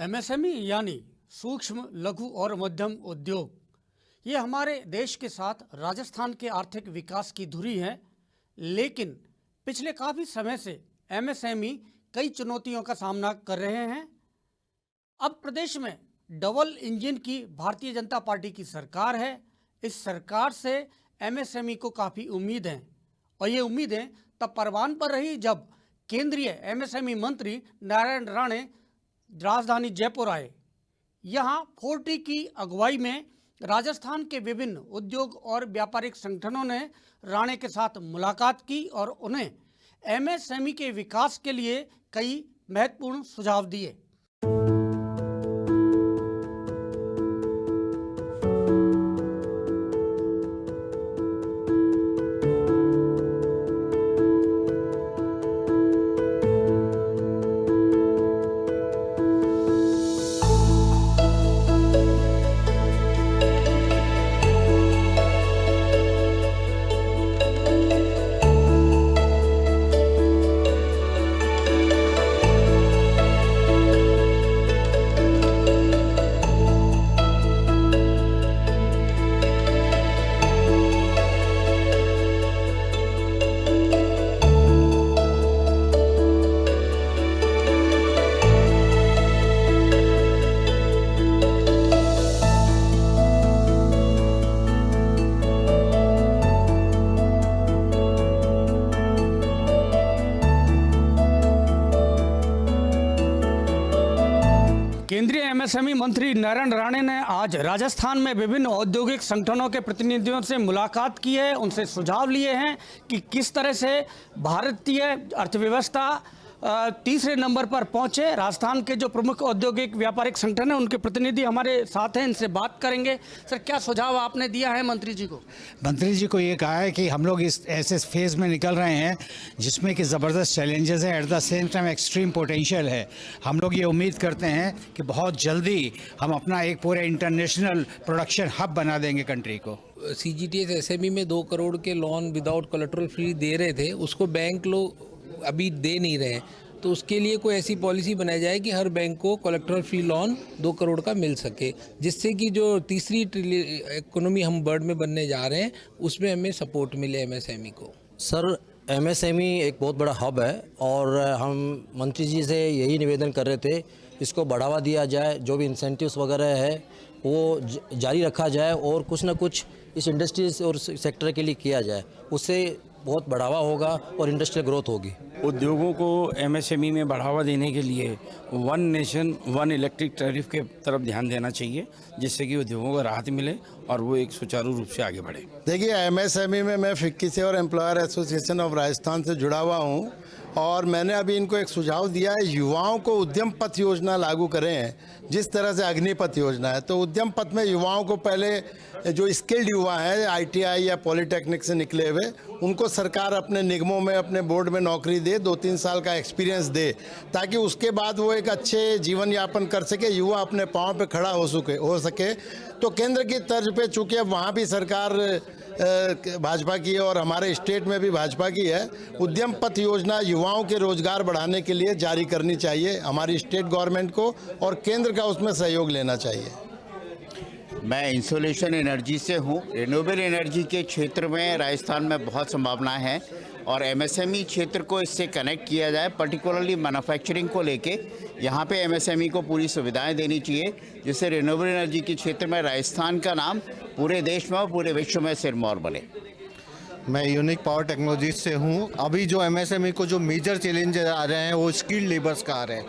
MSME यानी सूक्ष्म, लघु और मध्यम उद्योग, ये हमारे देश के साथ राजस्थान के आर्थिक विकास की धुरी है। लेकिन पिछले काफ़ी समय से एमएसएमई कई चुनौतियों का सामना कर रहे हैं। अब प्रदेश में डबल इंजन की भारतीय जनता पार्टी की सरकार है। इस सरकार से एमएसएमई को काफ़ी उम्मीद है और ये उम्मीदें तब परवान पर रही जब केंद्रीय एमएसएमई मंत्री नारायण राणे राजधानी जयपुर आए। यहाँ 4T की अगुवाई में राजस्थान के विभिन्न उद्योग और व्यापारिक संगठनों ने राणे के साथ मुलाकात की और उन्हें एमएसएमई के विकास के लिए कई महत्वपूर्ण सुझाव दिए। केंद्रीय एमएसएमई मंत्री नारायण राणे ने आज राजस्थान में विभिन्न औद्योगिक संगठनों के प्रतिनिधियों से मुलाकात की है। उनसे सुझाव लिए हैं कि किस तरह से भारतीय अर्थव्यवस्था तीसरे नंबर पर पहुंचे। राजस्थान के जो प्रमुख औद्योगिक व्यापारिक संगठन हैं उनके प्रतिनिधि हमारे साथ हैं, इनसे बात करेंगे। सर, क्या सुझाव आपने दिया है मंत्री जी को? मंत्री जी को ये कहा है कि हम लोग इस ऐसे फेज़ में निकल रहे हैं जिसमें कि ज़बरदस्त चैलेंजेस हैं, at the same time extreme potential है। हम लोग ये उम्मीद करते हैं कि बहुत जल्दी हम अपना एक पूरे इंटरनेशनल प्रोडक्शन हब बना देंगे कंट्री को। CGTS SME में 2 करोड़ के लोन विदाउट कोलेटरल फ्री दे रहे थे, उसको बैंक लोग अभी दे नहीं रहे हैं। तो उसके लिए कोई ऐसी पॉलिसी बनाई जाए कि हर बैंक को कोलेटरल फ्री लोन 2 करोड़ का मिल सके, जिससे कि जो तीसरी इकोनॉमी हम वर्ल्ड में बनने जा रहे हैं उसमें हमें सपोर्ट मिले एमएसएमई को। सर, एमएसएमई एक बहुत बड़ा हब है और हम मंत्री जी से यही निवेदन कर रहे थे, इसको बढ़ावा दिया जाए, जो भी इंसेंटिव्स वगैरह है वो जारी रखा जाए और कुछ ना कुछ इस इंडस्ट्रीज और सेक्टर के लिए किया जाए, उससे बहुत बढ़ावा होगा और इंडस्ट्रियल ग्रोथ होगी। उद्योगों को एमएसएमई में बढ़ावा देने के लिए one nation one electric tariff के तरफ ध्यान देना चाहिए, जिससे कि उद्योगों को राहत मिले और वो एक सुचारू रूप से आगे बढ़े। देखिए, एमएसएमई में मैं फिक्की से और एम्प्लॉयर एसोसिएशन ऑफ राजस्थान से जुड़ा हुआ हूँ और मैंने अभी इनको एक सुझाव दिया है, युवाओं को उद्यम पथ योजना लागू करें। जिस तरह से अग्निपथ योजना है, तो उद्यम पथ में युवाओं को पहले जो स्किल्ड युवा हैं ITI या पॉलिटेक्निक से निकले हुए, उनको सरकार अपने निगमों में अपने बोर्ड में नौकरी दे, 2-3 साल का एक्सपीरियंस दे, ताकि उसके बाद वो एक अच्छे जीवन यापन कर सके, युवा अपने पाँव पे खड़ा हो सके। तो केंद्र की तर्ज पे चूँकि अब वहाँ भी सरकार भाजपा की है और हमारे स्टेट में भी भाजपा की है, उद्यम पथ योजना युवाओं के रोजगार बढ़ाने के लिए जारी करनी चाहिए हमारी स्टेट गवर्नमेंट को, और केंद्र का उसमें सहयोग लेना चाहिए। मैं इंसोलेशन एनर्जी से हूँ। रिन्यूएबल एनर्जी के क्षेत्र में राजस्थान में बहुत संभावनाएं हैं और एमएसएमई क्षेत्र को इससे कनेक्ट किया जाए, पर्टिकुलरली मैन्युफैक्चरिंग को लेके यहाँ पे एमएसएमई को पूरी सुविधाएं देनी चाहिए, जिससे रिन्यूएबल एनर्जी के क्षेत्र में राजस्थान का नाम पूरे देश में और पूरे विश्व में सिरमौर बने। मैं यूनिक पावर टेक्नोलॉजीज से हूँ। अभी जो एमएसएमई को जो मेजर चैलेंज आ रहे हैं वो स्किल्ड लेबर्स का आ रहे हैं,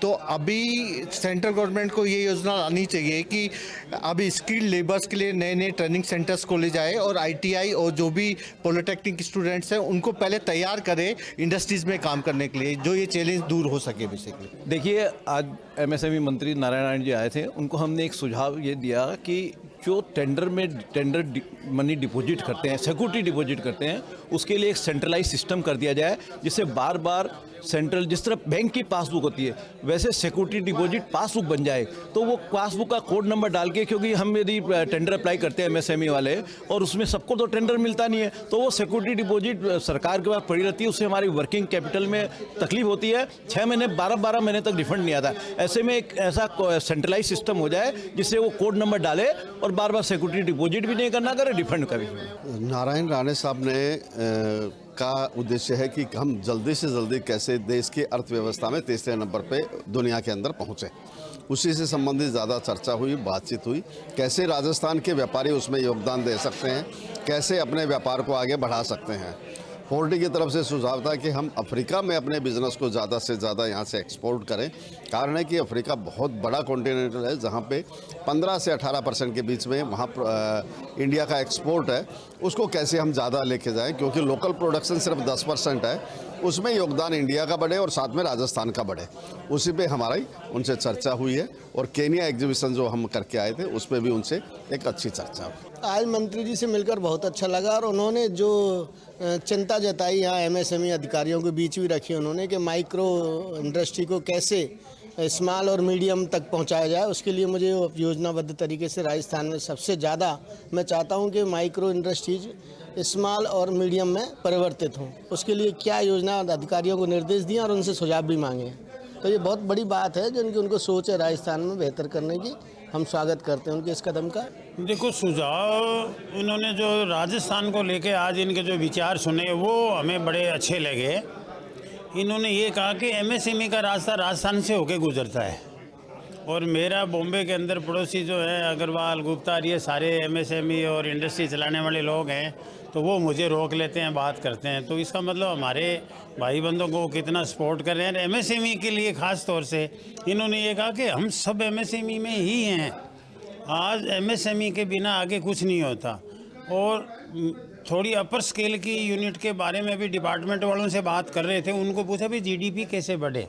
तो अभी सेंट्रल गवर्नमेंट को ये योजना लानी चाहिए कि अभी स्किल्ड लेबर्स के लिए नए नए ट्रेनिंग सेंटर्स खोले जाए और ITI और जो भी पॉलिटेक्निक स्टूडेंट्स हैं उनको पहले तैयार करें इंडस्ट्रीज़ में काम करने के लिए, जो ये चैलेंज दूर हो सके बेसिकली। देखिए, आज एमएसएमई मंत्री नारायण राणे जी आए थे, उनको हमने एक सुझाव ये दिया कि जो टेंडर मनी डिपॉजिट करते हैं, सिक्योरिटी डिपॉजिट करते हैं, उसके लिए एक सेंट्रलाइज सिस्टम कर दिया जाए, जिससे बार बार सेंट्रल जिस तरह बैंक की पासबुक होती है वैसे सिक्योरिटी डिपॉजिट पासबुक बन जाए, तो वो पासबुक का कोड नंबर डाल के, क्योंकि हम यदि टेंडर अप्लाई करते हैं MSME वाले और उसमें सबको तो टेंडर मिलता नहीं है, तो वो सिक्योरिटी डिपॉजिट सरकार के पास पड़ी रहती है, उससे हमारी वर्किंग कैपिटल में तकलीफ होती है। 6 महीने 12 महीने तक रिफंड नहीं आता। ऐसे में एक ऐसा सेंट्रलाइज सिस्टम हो जाए जिससे वो कोड नंबर डाले और बार बार सिक्योरिटी डिपॉजिट भी नहीं करना करे, रिफंड का भी। नारायण राणे साहब ने का उद्देश्य है कि हम जल्दी से जल्दी कैसे देश की अर्थव्यवस्था में तीसरे नंबर पे दुनिया के अंदर पहुँचे, उसी से संबंधित ज़्यादा चर्चा हुई, बातचीत हुई। कैसे राजस्थान के व्यापारी उसमें योगदान दे सकते हैं, कैसे अपने व्यापार को आगे बढ़ा सकते हैं। फोर्टी की तरफ से सुझाव था कि हम अफ्रीका में अपने बिजनेस को ज़्यादा से ज़्यादा यहाँ से एक्सपोर्ट करें। कारण है कि अफ्रीका बहुत बड़ा कॉन्टिनेंट है, जहाँ पे 15 से 18% के बीच में वहाँ इंडिया का एक्सपोर्ट है, उसको कैसे हम ज़्यादा लेके जाएं, क्योंकि लोकल प्रोडक्शन सिर्फ 10% है, उसमें योगदान इंडिया का बढ़े और साथ में राजस्थान का बढ़े। उसी पे हमारी उनसे चर्चा हुई है और केनिया एग्जीबिशन जो हम करके आए थे उस पर भी उनसे एक अच्छी चर्चा हुई। आज मंत्री जी से मिलकर बहुत अच्छा लगा और उन्होंने जो चिंता जताई यहाँ MSME अधिकारियों के बीच भी रखी उन्होंने कि माइक्रो इंडस्ट्री को कैसे स्मॉल और मीडियम तक पहुँचाया जाए, उसके लिए मुझे योजनाबद्ध तरीके से राजस्थान में सबसे ज़्यादा मैं चाहता हूँ कि माइक्रो इंडस्ट्रीज स्मॉल और मीडियम में परिवर्तित हों। उसके लिए क्या योजना अधिकारियों को निर्देश दिए और उनसे सुझाव भी मांगे। तो ये बहुत बड़ी बात है जिनकी उनको सोच है राजस्थान में बेहतर करने की। हम स्वागत करते हैं उनके इस कदम का। देखो, सुझाव इन्होंने जो राजस्थान को लेके आज इनके जो विचार सुने वो हमें बड़े अच्छे लगे। इन्होंने ये कहा कि MSME का रास्ता राजस्थान से होके गुजरता है और मेरा बॉम्बे के अंदर पड़ोसी जो है अग्रवाल, गुप्ता, ये सारे MSME और इंडस्ट्री चलाने वाले लोग हैं, तो वो मुझे रोक लेते हैं, बात करते हैं। तो इसका मतलब हमारे भाई बंधुओं को कितना सपोर्ट कर रहे हैं। MSME के लिए ख़ास तौर से इन्होंने ये कहा कि हम सब MSME में ही हैं। आज MSME के बिना आगे कुछ नहीं होता। और थोड़ी अपर स्केल की यूनिट के बारे में भी डिपार्टमेंट वालों से बात कर रहे थे। उनको पूछा भी GDP कैसे बढ़े।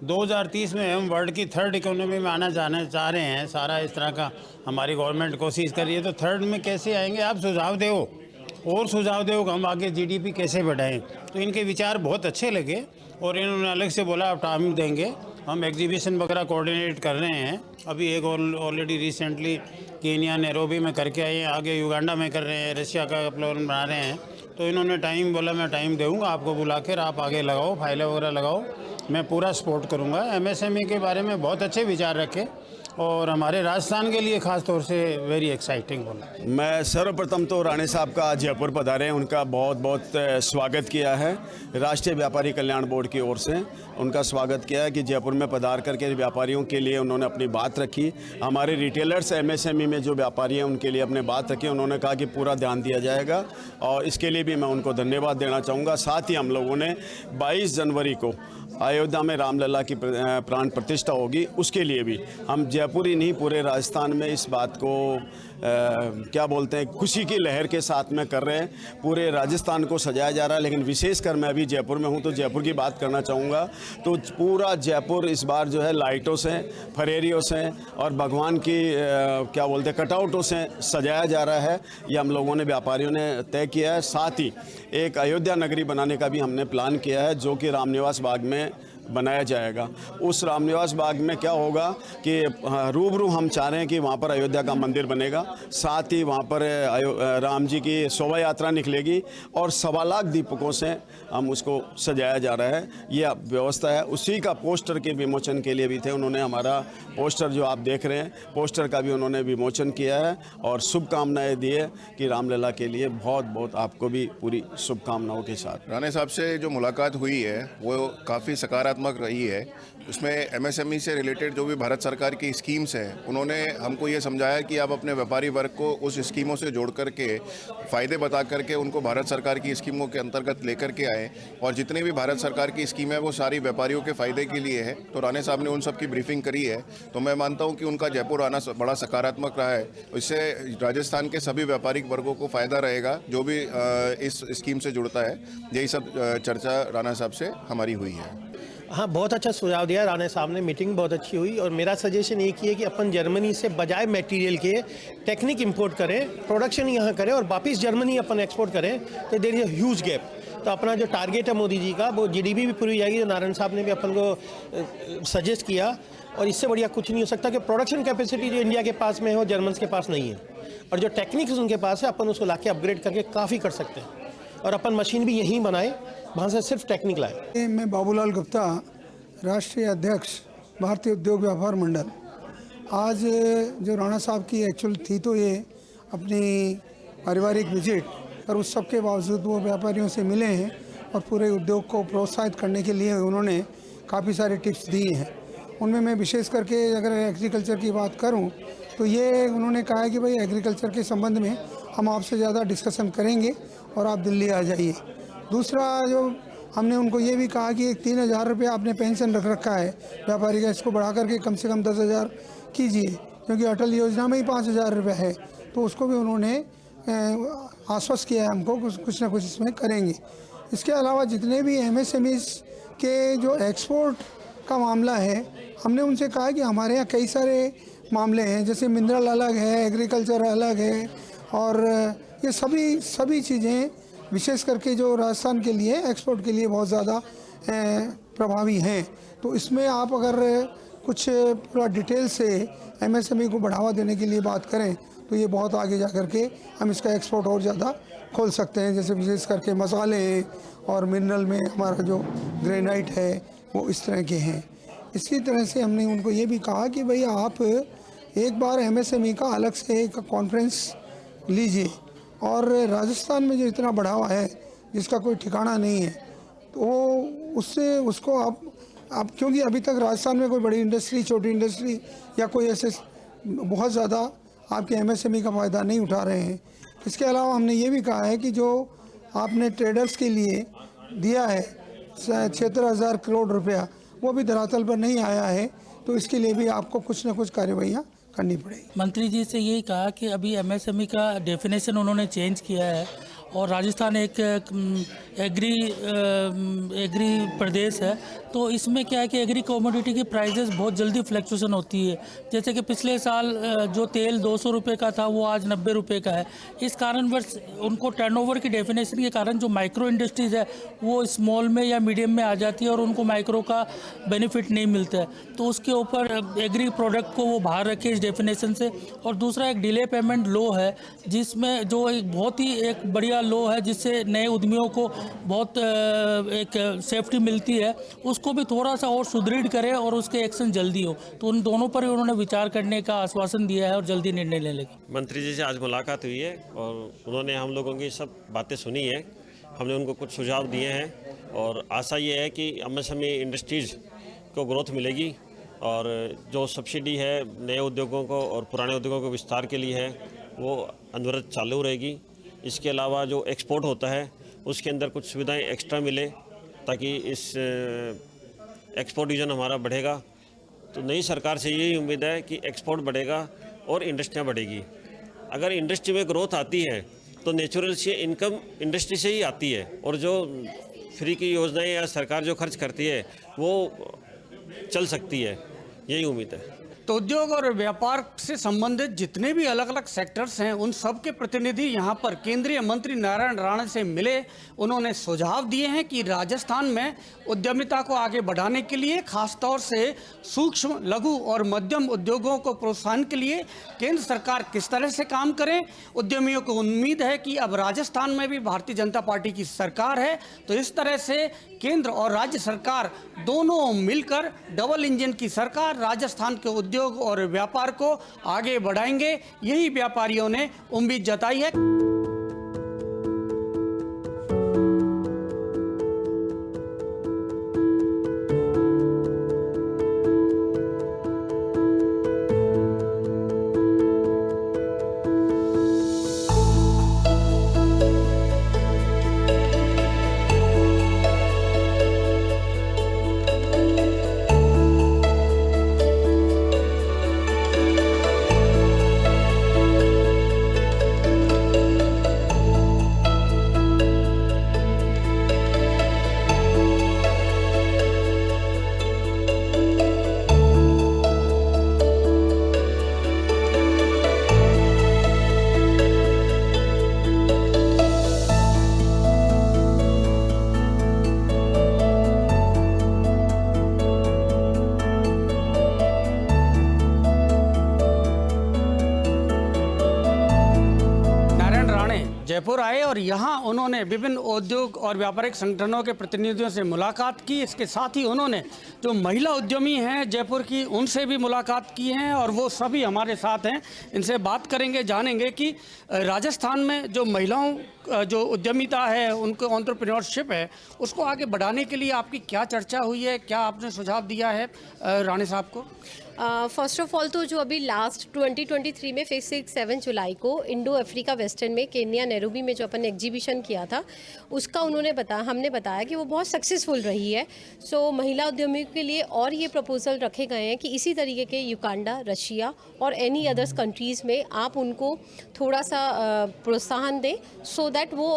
2030 में हम वर्ल्ड की 3rd इकोनॉमी में आना चाह रहे हैं। सारा इस तरह का हमारी गवर्नमेंट कोशिश कर रही है। तो 3rd में कैसे आएंगे, आप सुझाव दो और सुझाव दो कि हम आगे GDP कैसे बढ़ाएं। तो इनके विचार बहुत अच्छे लगे और इन्होंने अलग से बोला आप टाइम देंगे, हम एग्जीबिशन वगैरह कोऑर्डिनेट कर रहे हैं। अभी एक ऑलरेडी रिसेंटली केनिया नैरोबी में करके आए हैं, आगे युगांडा में कर रहे हैं, रशिया का प्लान बना रहे हैं। तो इन्होंने टाइम बोला मैं टाइम दूँगा आपको बुला कर, आप आगे लगाओ, फाइलें वगैरह लगाओ, मैं पूरा सपोर्ट करूँगा। MSME के बारे में बहुत अच्छे विचार रखे और हमारे राजस्थान के लिए ख़ास तौर से वेरी एक्साइटिंग बोला। मैं सर्वप्रथम तो राणे साहब का जयपुर पधारे हैं, उनका बहुत बहुत स्वागत किया है। राष्ट्रीय व्यापारी कल्याण बोर्ड की ओर से उनका स्वागत किया है कि जयपुर में पधार करके व्यापारियों के लिए उन्होंने अपनी बात रखी। हमारे रिटेलर्स MSME में जो व्यापारी हैं उनके लिए अपने बात रखी। उन्होंने कहा कि पूरा ध्यान दिया जाएगा और इसके लिए भी मैं उनको धन्यवाद देना चाहूँगा। साथ ही हम लोगों ने 22 जनवरी को अयोध्या में रामलला की प्राण प्रतिष्ठा होगी, उसके लिए भी हम जयपुर ही नहीं पूरे राजस्थान में इस बात को क्या बोलते हैं खुशी की लहर के साथ में कर रहे हैं। पूरे राजस्थान को सजाया जा रहा है, लेकिन विशेषकर मैं अभी जयपुर में हूं तो जयपुर की बात करना चाहूँगा। तो पूरा जयपुर इस बार जो है लाइटों से, फरेरियों से और भगवान की क्या बोलते हैं कटआउटों से सजाया जा रहा है। ये हम लोगों ने व्यापारियों ने तय किया है। साथ ही एक अयोध्या नगरी बनाने का भी हमने प्लान किया है जो कि रामनिवास बाग में बनाया जाएगा। उस रामनिवास बाग में क्या होगा कि रूबरू हम चाह रहे हैं कि वहाँ पर अयोध्या का मंदिर बनेगा, साथ ही वहाँ पर राम जी की शोभा यात्रा निकलेगी और 1.25 लाख दीपकों से हम उसको सजाया जा रहा है। ये व्यवस्था है। उसी का पोस्टर के विमोचन के लिए भी थे। उन्होंने हमारा पोस्टर जो आप देख रहे हैं, पोस्टर का भी उन्होंने विमोचन किया है और शुभकामनाएँ दी है कि रामलला के लिए बहुत बहुत आपको भी पूरी शुभकामनाओं के साथ। राणे साहब से जो मुलाकात हुई है वो काफ़ी सकारात्मक रही है। उसमें MSME से रिलेटेड जो भी भारत सरकार की स्कीम्स हैं उन्होंने हमको ये समझाया कि आप अपने व्यापारी वर्ग को उस स्कीमों से जोड़ करके फ़ायदे बता करके उनको भारत सरकार की स्कीमों के अंतर्गत लेकर के आए और जितनी भी भारत सरकार की स्कीम है वो सारी व्यापारियों के फ़ायदे के लिए है। तो राणे साहब ने उन सब की ब्रीफिंग करी है। तो मैं मानता हूँ कि उनका जयपुर आना बड़ा सकारात्मक रहा है। इससे राजस्थान के सभी व्यापारिक वर्गों को फ़ायदा रहेगा जो भी इस स्कीम से जुड़ता है। यही सब चर्चा राणा साहब से हमारी हुई है। हाँ, बहुत अच्छा सुझाव दिया राणे साहब ने। मीटिंग बहुत अच्छी हुई और मेरा सजेशन एक ही है कि अपन जर्मनी से बजाय मटेरियल के टेक्निक इंपोर्ट करें, प्रोडक्शन यहाँ करें और वापस जर्मनी अपन एक्सपोर्ट करें। तो there is a huge gap. तो अपना जो टारगेट है मोदी जी का वो जीडीपी भी पूरी हो जाएगी, जो नारायण साहब ने भी अपन को सजेस्ट किया। और इससे बढ़िया कुछ नहीं हो सकता कि प्रोडक्शन कैपेसिटी जो इंडिया के पास में है वो जर्मन के पास नहीं है, और जो टेक्निक्स उनके पास है अपन उसको लाके अपग्रेड करके काफ़ी कर सकते हैं, और अपन मशीन भी यहीं बनाए, वहाँ से सिर्फ टेक्निक लाए। मैं बाबूलाल गुप्ता, राष्ट्रीय अध्यक्ष भारतीय उद्योग व्यापार मंडल। आज जो राणा साहब की एक्चुअल थी तो ये अपनी पारिवारिक विजिट, पर उस सब के बावजूद वो व्यापारियों से मिले हैं और पूरे उद्योग को प्रोत्साहित करने के लिए उन्होंने काफ़ी सारे टिप्स दिए हैं। उनमें मैं विशेष करके अगर एग्रीकल्चर की बात करूं तो ये उन्होंने कहा है कि भाई एग्रीकल्चर के संबंध में हम आपसे ज़्यादा डिस्कशन करेंगे और आप दिल्ली आ जाइए। दूसरा जो हमने उनको ये भी कहा कि 3,000 रुपये आपने पेंशन रख रखा है व्यापारी का, इसको बढ़ा करके कम से कम 10,000 कीजिए, क्योंकि अटल योजना में ही 5,000 रुपये है, तो उसको भी उन्होंने आश्वस्त किया है हमको कुछ ना कुछ इसमें करेंगे। इसके अलावा जितने भी MSMEs के जो एक्सपोर्ट का मामला है, हमने उनसे कहा कि हमारे यहाँ कई सारे मामले हैं, जैसे मिनरल अलग है, एग्रीकल्चर अलग है, और ये सभी चीज़ें विशेष करके जो राजस्थान के लिए एक्सपोर्ट के लिए बहुत ज़्यादा प्रभावी हैं। तो इसमें आप अगर कुछ पूरा डिटेल से MSME को बढ़ावा देने के लिए बात करें तो ये बहुत आगे जा कर के हम इसका एक्सपोर्ट और ज़्यादा खोल सकते हैं, जैसे विशेष करके मसाले हैं और मिनरल में हमारा जो ग्रेनाइट है वो इस तरह के हैं। इसी तरह से हमने उनको ये भी कहा कि भाई आप एक बार MSME का अलग से एक कॉन्फ्रेंस लीजिए, और राजस्थान में जो इतना बढ़ावा है जिसका कोई ठिकाना नहीं है, तो उसको आप क्योंकि अभी तक राजस्थान में कोई बड़ी इंडस्ट्री, छोटी इंडस्ट्री या कोई ऐसे बहुत ज़्यादा आपके MSME का फ़ायदा नहीं उठा रहे हैं। इसके अलावा हमने ये भी कहा है कि जो आपने ट्रेडर्स के लिए दिया है 76,000 करोड़ रुपया, वो भी धरातल पर नहीं आया है, तो इसके लिए भी आपको कुछ ना कुछ कार्यवाहियाँ करनी पड़ेगी। मंत्री जी से यही कहा कि अभी MSME का डेफिनेशन उन्होंने चेंज किया है, और राजस्थान एक एग्री प्रदेश है, तो इसमें क्या है कि एग्री कमोडिटी की प्राइसेस बहुत जल्दी फ्लक्चुएशन होती है। जैसे कि पिछले साल जो तेल 200 रुपये का था वो आज 90 रुपये का है। इस कारणवश उनको टर्नओवर की डेफिनेशन के कारण जो माइक्रो इंडस्ट्रीज़ है वो स्मॉल में या मीडियम में आ जाती है और उनको माइक्रो का बेनिफिट नहीं मिलता है, तो उसके ऊपर एग्री प्रोडक्ट को वो बाहर रखे इस डेफिनेशन से। और दूसरा एक डिले पेमेंट लॉ है, जिसमें जो एक बहुत ही एक बढ़िया लॉ है, जिससे नए उद्यमियों को बहुत एक सेफ्टी मिलती है, उसको भी थोड़ा सा और सुदृढ़ करें और उसके एक्शन जल्दी हो। तो उन दोनों पर उन्होंने विचार करने का आश्वासन दिया है और जल्दी निर्णय लेने की। मंत्री जी से आज मुलाकात हुई है और उन्होंने हम लोगों की सब बातें सुनी है, हमने उनको कुछ सुझाव दिए हैं, और आशा ये है कि MSME इंडस्ट्रीज़ को ग्रोथ मिलेगी, और जो सब्सिडी है नए उद्योगों को और पुराने उद्योगों को विस्तार के लिए है वो अनवरत चालू रहेगी। इसके अलावा जो एक्सपोर्ट होता है उसके अंदर कुछ सुविधाएं एक्स्ट्रा मिले, ताकि इस एक्सपोर्ट डिवीज़न हमारा बढ़ेगा। तो नई सरकार से यही उम्मीद है कि एक्सपोर्ट बढ़ेगा और इंडस्ट्रियाँ बढ़ेगी। अगर इंडस्ट्री में ग्रोथ आती है तो नेचुरल से इनकम इंडस्ट्री से ही आती है, और जो फ्री की योजनाएं या सरकार जो खर्च करती है वो चल सकती है, यही उम्मीद है। तो उद्योग और व्यापार से संबंधित जितने भी अलग अलग सेक्टर्स हैं उन सब के प्रतिनिधि यहाँ पर केंद्रीय मंत्री नारायण राणे से मिले। उन्होंने सुझाव दिए हैं कि राजस्थान में उद्यमिता को आगे बढ़ाने के लिए खासतौर से सूक्ष्म, लघु और मध्यम उद्योगों को प्रोत्साहन के लिए केंद्र सरकार किस तरह से काम करे। उद्यमियों को उम्मीद है कि अब राजस्थान में भी भारतीय जनता पार्टी की सरकार है, तो इस तरह से केंद्र और राज्य सरकार दोनों मिलकर डबल इंजन की सरकार राजस्थान के उद्योग और व्यापार को आगे बढ़ाएंगे, यही व्यापारियों ने उम्मीद जताई है। जयपुर आए और यहाँ उन्होंने विभिन्न उद्योग और व्यापारिक संगठनों के प्रतिनिधियों से मुलाकात की। इसके साथ ही उन्होंने जो महिला उद्यमी हैं जयपुर की, उनसे भी मुलाकात की है और वो सभी हमारे साथ हैं। इनसे बात करेंगे, जानेंगे कि राजस्थान में जो महिलाओं जो उद्यमिता है, उनको एंटरप्रेन्योरशिप है, उसको आगे बढ़ाने के लिए आपकी क्या चर्चा हुई है, क्या आपने सुझाव दिया है राणे साहब को? फर्स्ट ऑफ ऑल तो जो अभी लास्ट 2023 में 5-6-7 जुलाई को इंडो अफ्रीका वेस्टर्न में केन्या नैरोबी में जो अपन एग्जीबिशन किया था, उसका हमने बताया कि वो बहुत सक्सेसफुल रही है। सो महिला उद्यमियों के लिए और ये प्रपोजल रखे गए हैं कि इसी तरीके के युगांडा, रशिया और एनी अदर्स कंट्रीज़ में आप उनको थोड़ा सा प्रोत्साहन दें, सो दैट वो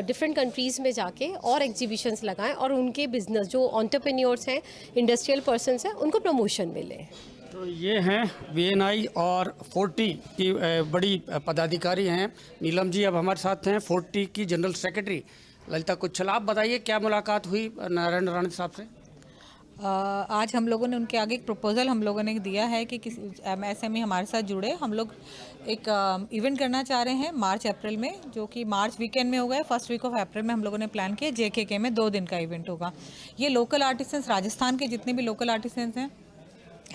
डिफरेंट कंट्रीज़ में जाके और एग्जीबिशंस लगाएं और उनके बिजनेस जो एंटरप्रेन्योर्स हैं, इंडस्ट्रियल पर्सनस हैं, उनको प्रमोशन मिले। तो ये हैं VNI और 40 की बड़ी पदाधिकारी हैं। नीलम जी अब हमारे साथ हैं, 40 की जनरल सेक्रेटरी ललिता कुच्छल। आप बताइए क्या मुलाकात हुई नारायण राणे साहब से? आज हम लोगों ने उनके आगे एक प्रपोज़ल हम लोगों ने दिया है कि किसी MSME हमारे साथ जुड़े। हम लोग एक इवेंट करना चाह रहे हैं मार्च अप्रैल में, जो कि मार्च वीकेंड में होगा। फर्स्ट वीक ऑफ अप्रैल में हम लोगों ने प्लान किया। JKK में 2 दिन का इवेंट होगा। ये लोकल आर्टिसंस, राजस्थान के जितने भी लोकल आर्टिसंस हैं,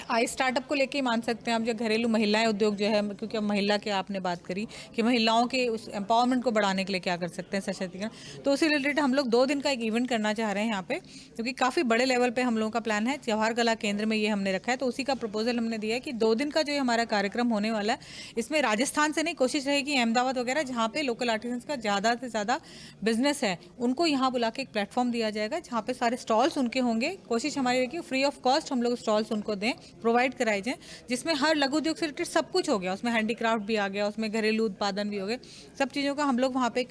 आई स्टार्टअप को लेके मान सकते हैं आप, जो घरेलू महिलाएं उद्योग जो है, क्योंकि अब महिला के आपने बात करी कि महिलाओं के उस एम्पावरमेंट को बढ़ाने के लिए क्या कर सकते हैं, सशक्तिकरण, तो उसी रिलेटेड हम लोग 2 दिन का एक इवेंट करना चाह रहे हैं यहाँ पे, क्योंकि काफ़ी बड़े लेवल पे हम लोगों का प्लान है। जवाहर कला केंद्र में ये हमने रखा है, तो उसी का प्रपोजल हमने दिया है कि 2 दिन का जो हमारा कार्यक्रम होने वाला है, इसमें राजस्थान से नहीं, कोशिश रहेगी अहमदाबाद वगैरह जहाँ पे लोकल आर्टिसंस का ज़्यादा से ज़्यादा बिजनेस है, उनको यहाँ बुला के एक प्लेटफॉर्म दिया जाएगा जहाँ पे सारे स्टॉल्स उनके होंगे। कोशिश हमारी रहेगी फ्री ऑफ कॉस्ट हम लोग स्टॉल्स उनको दें, प्रोवाइड कराए जाएं, जिसमें हर लघु उद्योग से रिलेटेड सब कुछ हो गया। उसमें हैंडीक्राफ्ट भी आ गया, उसमें घरेलू उत्पादन भी हो गए, सब चीज़ों का हम लोग वहाँ पे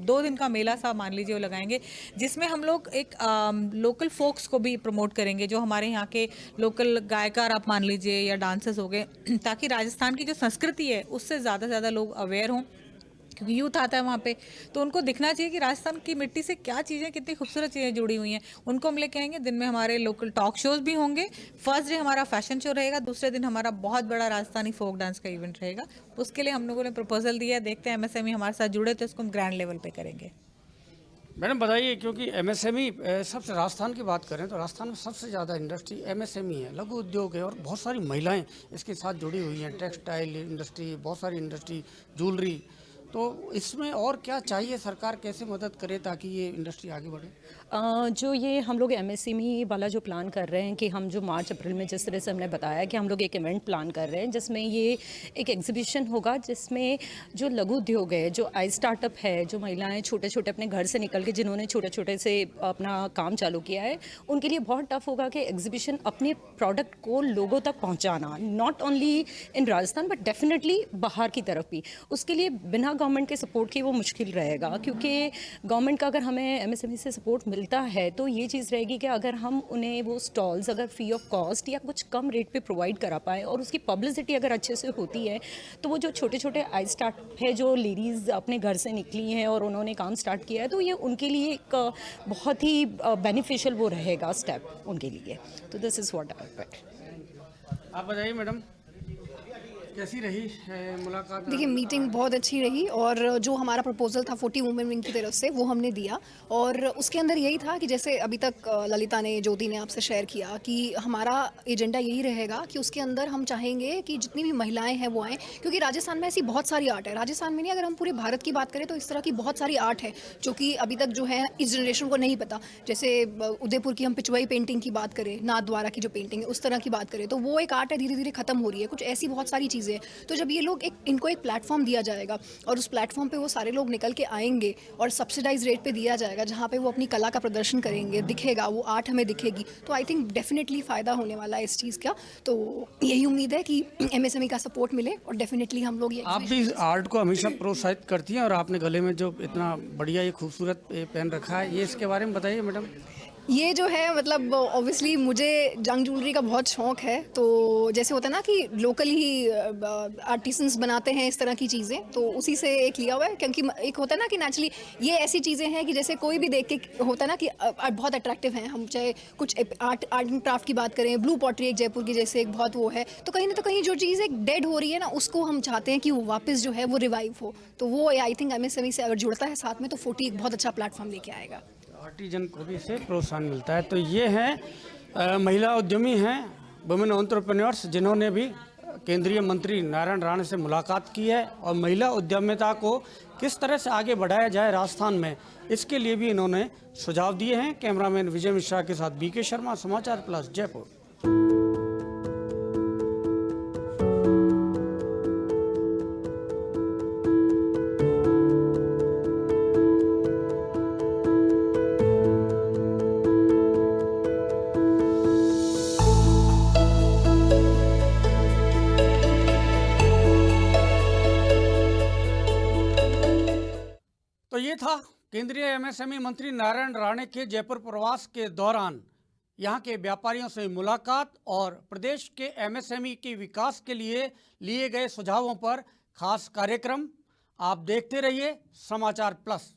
2 दिन का मेला सा मान लीजिए वो लगाएंगे, जिसमें हम लोग एक लोकल फोक्स को भी प्रमोट करेंगे, जो हमारे यहाँ के लोकल गायकार आप मान लीजिए या डांसर्स हो गए, ताकि राजस्थान की जो संस्कृति है उससे ज़्यादा से ज़्यादा लोग अवेयर हों, क्योंकि यूथ आता है वहाँ पे, तो उनको दिखना चाहिए कि राजस्थान की मिट्टी से क्या चीज़ें, कितनी खूबसूरत चीज़ें जुड़ी हुई हैं, उनको हम लेके आएंगे। दिन में हमारे लोकल टॉक शोज़ भी होंगे। फर्स्ट डे हमारा फैशन शो रहेगा, दूसरे दिन हमारा बहुत बड़ा राजस्थानी फोक डांस का इवेंट रहेगा। उसके लिए हम लोगों ने प्रपोजल दिया है, देखते हैं MSME हमारे साथ जुड़े तो इसको हम ग्रैंड लेवल पर करेंगे। मैडम बताइए, क्योंकि MSME सबसे, राजस्थान की बात करें तो राजस्थान में सबसे ज़्यादा इंडस्ट्री MSME है, लघु उद्योग है, और बहुत सारी महिलाएं इसके साथ जुड़ी हुई हैं। टेक्सटाइल इंडस्ट्री, बहुत सारी इंडस्ट्री, ज्वेलरी, तो इसमें और क्या चाहिए, सरकार कैसे मदद करे ताकि ये इंडस्ट्री आगे बढ़े? जो ये हम लोग MSME वाला जो प्लान कर रहे हैं कि हम जो मार्च अप्रैल में जिस तरह से हमने बताया कि हम लोग एक इवेंट प्लान कर रहे हैं, जिसमें ये एक एग्जीबिशन होगा, जिसमें जो लघु उद्योग है, जो आई स्टार्टअप है, जो महिलाएं छोटे छोटे अपने घर से निकल के जिन्होंने छोटे छोटे से अपना काम चालू किया है, उनके लिए बहुत टफ होगा कि एग्जीबिशन अपने प्रोडक्ट को लोगों तक पहुँचाना, not only in Rajasthan but definitely बाहर की तरफ भी। उसके लिए बिना गवर्नमेंट के सपोर्ट की वो मुश्किल रहेगा, क्योंकि गवर्नमेंट का अगर हमें MSME से सपोर्ट मिलता है तो ये चीज़ रहेगी कि अगर हम उन्हें वो स्टॉल्स अगर फ्री ऑफ कॉस्ट या कुछ कम रेट पे प्रोवाइड करा पाए और उसकी पब्लिसिटी अगर अच्छे से होती है, तो वो जो छोटे छोटे आई स्टार्ट है, जो लेडीज़ अपने घर से निकली हैं और उन्होंने काम स्टार्ट किया है, तो ये उनके लिए एक बहुत ही बेनिफिशियल वो रहेगा स्टेप उनके लिए। तो this is what I think. आप बताइए मैडम, कैसी रही मुलाकात? देखिए, मीटिंग बहुत अच्छी रही, और जो हमारा प्रपोजल था 40 वुमेन विंग की तरफ से वो हमने दिया, और उसके अंदर यही था कि जैसे अभी तक ललिता ने, ज्योति ने आपसे शेयर किया कि हमारा एजेंडा यही रहेगा कि उसके अंदर हम चाहेंगे कि जितनी भी महिलाएं हैं वो आएँ, क्योंकि राजस्थान में ऐसी बहुत सारी आर्ट है। राजस्थान में नहीं, अगर हम पूरे भारत की बात करें तो इस तरह की बहुत सारी आर्ट है जो कि अभी तक जो है इस जनरेशन को नहीं पता। जैसे उदयपुर की हम पिचवाई पेंटिंग की बात करें, नाथ द्वारा की जो पेंटिंग है उस तरह की बात करें, तो वो एक आर्ट है, धीरे धीरे खत्म हो रही है। कुछ ऐसी बहुत सारी चीज़ें, तो जब ये लोग इनको एक प्लेटफॉर्म दिया जाएगा और उस प्लेटफॉर्म पे वो सारे लोग निकल के आएंगे और सब्सिडाइज रेट पे दिया जाएगा, जहाँ पे वो अपनी कला का प्रदर्शन करेंगे, दिखेगा, वो आर्ट हमें दिखेगी, तो आई थिंक डेफिनेटली फ़ायदा होने वाला है इस चीज़ का। तो यही उम्मीद है कि MSME का सपोर्ट मिले, और डेफिनेटली हम लोग ये, आप भी आर्ट को हमेशा प्रोत्साहित करती हैं, और आपने गले में जो इतना बढ़िया ये खूबसूरत पेन रखा है, ये इसके बारे में बताइए मैडम। ये जो है मतलब ऑब्वियसली मुझे जंग ज्वेलरी का बहुत शौक है, तो जैसे होता है ना कि लोकली ही आर्टिसंस बनाते हैं इस तरह की चीज़ें, तो उसी से एक लिया हुआ है। क्योंकि एक होता है ना कि नेचुरली ये ऐसी चीज़ें हैं कि जैसे कोई भी देख के होता है ना कि बहुत अट्रैक्टिव हैं। हम चाहे कुछ आर्ट एंड क्राफ्ट की बात करें, ब्लू पॉटरी एक जयपुर की जैसे एक बहुत वो है, तो कहीं ना तो कहीं जो चीज़ एक डेड हो रही है ना, उसको हम चाहते हैं कि वो वापस जो है वो रिवाइव हो। तो वो आई थिंक MSME से अगर जुड़ता है साथ में, तो 40 एक बहुत अच्छा प्लेटफॉर्म लेके आएगा। आर्टिजन को भी इससे प्रोत्साहन मिलता है। तो ये हैं महिला उद्यमी हैं, वुमेन एंटरप्रेन्योर्स, जिन्होंने भी केंद्रीय मंत्री नारायण राणे से मुलाकात की है और महिला उद्यमिता को किस तरह से आगे बढ़ाया जाए राजस्थान में, इसके लिए भी इन्होंने सुझाव दिए हैं। कैमरामैन विजय मिश्रा के साथ BK शर्मा, समाचार प्लस, जयपुर। तो ये था केंद्रीय MSME मंत्री नारायण राणे के जयपुर प्रवास के दौरान यहाँ के व्यापारियों से मुलाकात और प्रदेश के MSME के विकास के लिए गए सुझावों पर खास कार्यक्रम। आप देखते रहिए समाचार प्लस।